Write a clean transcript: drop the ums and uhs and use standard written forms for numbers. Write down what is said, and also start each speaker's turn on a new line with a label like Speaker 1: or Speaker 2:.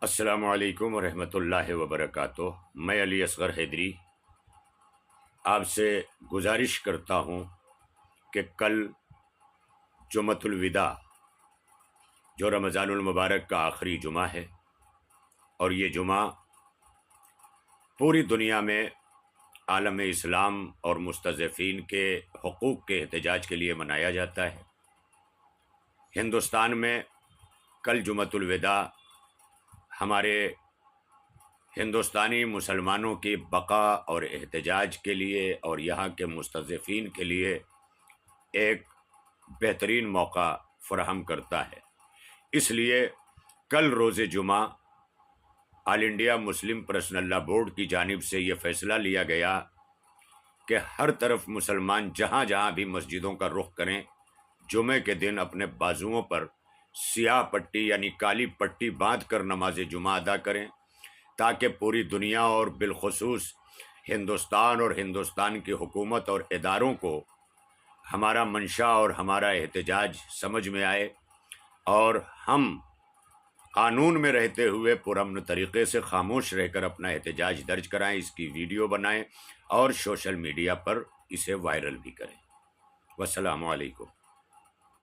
Speaker 1: السلام علیکم ورحمۃ اللہ وبرکاتہ۔ میں علی اصغر حیدری آپ سے گزارش کرتا ہوں کہ کل جمعۃ الوداع جو رمضان المبارک کا آخری جمعہ ہے، اور یہ جمعہ پوری دنیا میں عالم اسلام اور مستضعفین کے حقوق کے احتجاج کے لیے منایا جاتا ہے۔ ہندوستان میں کل جمعۃ الوداع ہمارے ہندوستانی مسلمانوں کی بقا اور احتجاج کے لیے اور یہاں کے مستضعفین کے لیے ایک بہترین موقع فراہم کرتا ہے۔ اس لیے کل روز جمعہ All India Muslim Personal Law Board کی جانب سے یہ فیصلہ لیا گیا کہ ہر طرف مسلمان جہاں جہاں بھی مسجدوں کا رخ کریں، جمعے کے دن اپنے بازوؤں پر سیاہ پٹی یعنی کالی پٹی باندھ کر نماز جمعہ ادا کریں، تاکہ پوری دنیا اور بالخصوص ہندوستان اور ہندوستان کی حکومت اور اداروں کو ہمارا منشا اور ہمارا احتجاج سمجھ میں آئے، اور ہم قانون میں رہتے ہوئے پرامن طریقے سے خاموش رہ کر اپنا احتجاج درج کرائیں، اس کی ویڈیو بنائیں اور سوشل میڈیا پر اسے وائرل بھی کریں۔ والسلام علیکم۔